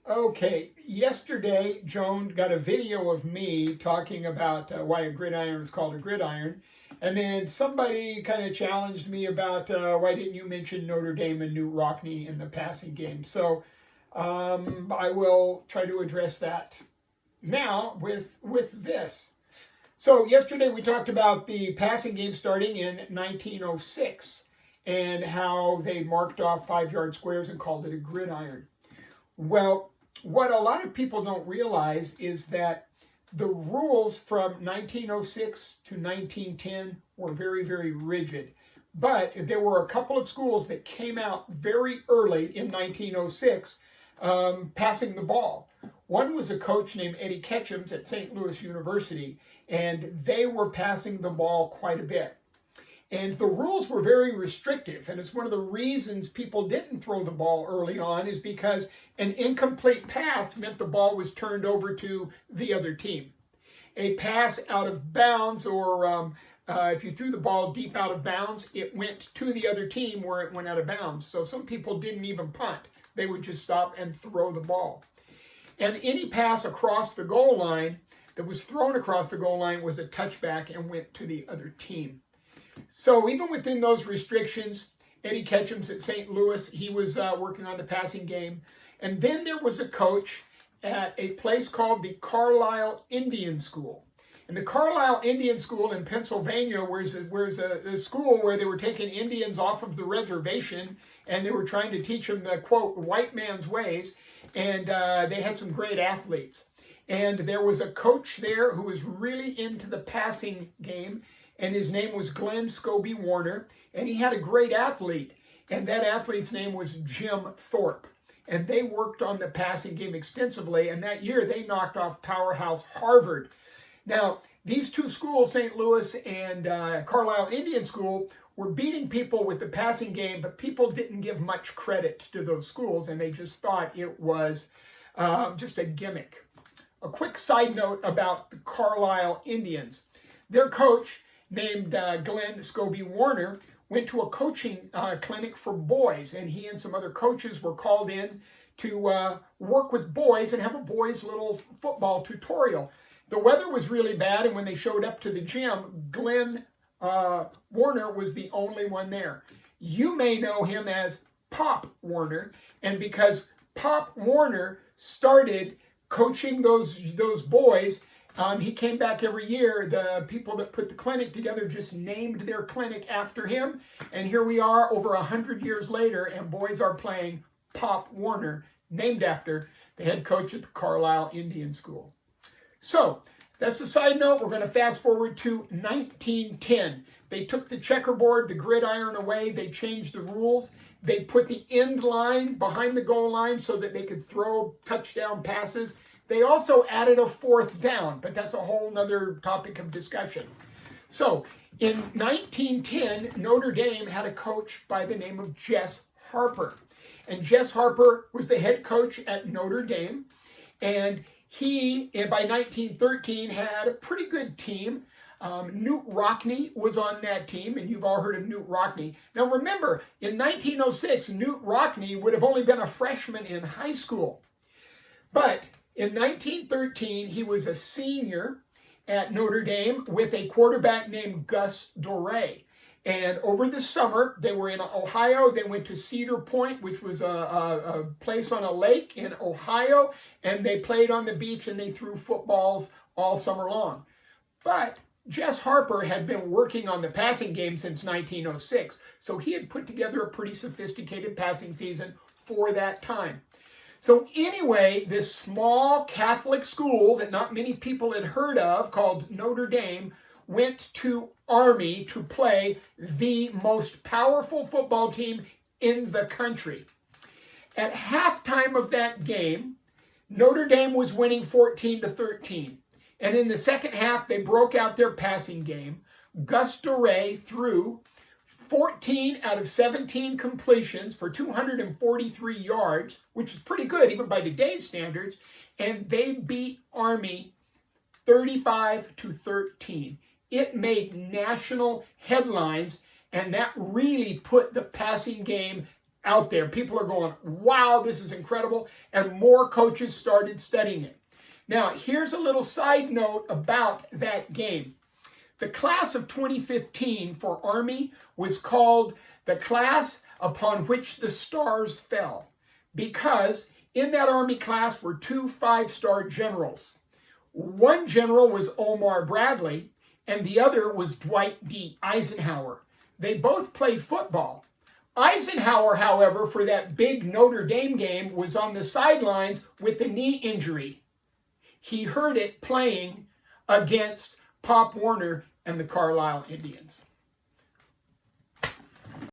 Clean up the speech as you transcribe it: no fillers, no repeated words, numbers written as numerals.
Okay, yesterday Joan got a video of me talking about why a gridiron is called a gridiron. And then somebody kind of challenged me about why didn't you mention Notre Dame and Knute Rockne in the passing game. So I will try to address that now with this. So yesterday we talked about the passing game starting in 1906 and how they marked off 5-yard squares and called it a gridiron. Well, what a lot of people don't realize is that the rules from 1906 to 1910 were very, very rigid. But there were a couple of schools that came out very early in 1906 passing the ball. One was a coach named Eddie Ketchums at St. Louis University, and they were passing the ball quite a bit. And the rules were very restrictive, and it's one of the reasons people didn't throw the ball early on is because an incomplete pass meant the ball was turned over to the other team. A pass out of bounds, or if you threw the ball deep out of bounds, it went to the other team where it went out of bounds. So some people didn't even punt. They would just stop and throw the ball. And any pass across the goal line that was thrown across the goal line was a touchback and went to the other team. So even within those restrictions, Eddie Ketchums at St. Louis, he was working on the passing game. And then there was a coach at a place called the Carlisle Indian School. And the Carlisle Indian School in Pennsylvania was a school where they were taking Indians off of the reservation and they were trying to teach them the, quote, white man's ways. And they had some great athletes. And there was a coach there who was really into the passing game, and his name was Glenn Scobie Warner, and he had a great athlete, and that athlete's name was Jim Thorpe. And they worked on the passing game extensively, and that year they knocked off powerhouse Harvard. Now, these two schools, St. Louis and Carlisle Indian School, were beating people with the passing game, but people didn't give much credit to those schools, and they just thought it was just a gimmick. A quick side note about the Carlisle Indians. Their coach, named Glenn Scobie Warner, went to a coaching clinic for boys, and he and some other coaches were called in to work with boys and have a boys' little football tutorial. The weather was really bad, and when they showed up to the gym, Glenn Warner was the only one there. You may know him as Pop Warner, and because Pop Warner started coaching those boys, he came back every year. The people that put the clinic together just named their clinic after him. And here we are over 100 years later, and boys are playing Pop Warner, named after the head coach at the Carlisle Indian School. So that's the side note. We're going to fast forward to 1910. They took the checkerboard, the gridiron away. They changed the rules. They put the end line behind the goal line so that they could throw touchdown passes. They also added a fourth down, but that's a whole nother topic of discussion. So in 1910, Notre Dame had a coach by the name of Jess Harper. And Jess Harper was the head coach at Notre Dame. And he, by 1913, had a pretty good team. Knute Rockne was on that team, and you've all heard of Knute Rockne. Now remember, in 1906, Knute Rockne would have only been a freshman in high school. But in 1913, he was a senior at Notre Dame with a quarterback named Gus Doré. And over the summer, they were in Ohio. They went to Cedar Point, which was a place on a lake in Ohio. And they played on the beach and they threw footballs all summer long. But Jess Harper had been working on the passing game since 1906. So he had put together a pretty sophisticated passing season for that time. So anyway, this small Catholic school that not many people had heard of, called Notre Dame, went to Army to play the most powerful football team in the country. At halftime of that game, Notre Dame was winning 14-13. And in the second half, they broke out their passing game. Gus Doré threw 14 out of 17 completions for 243 yards, which is pretty good even by today's standards, and they beat Army 35-13. It made national headlines, and that really put the passing game out there. People are going, wow, this is incredible. And more coaches started studying it. Now, here's a little side note about that game. The class of 2015 for Army was called the class upon which the stars fell, because in that Army class were 2 5-star generals. One general was Omar Bradley, and the other was Dwight D. Eisenhower. They both played football. Eisenhower, however, for that big Notre Dame game, was on the sidelines with a knee injury. He hurt it playing against Pop Warner and the Carlisle Indians.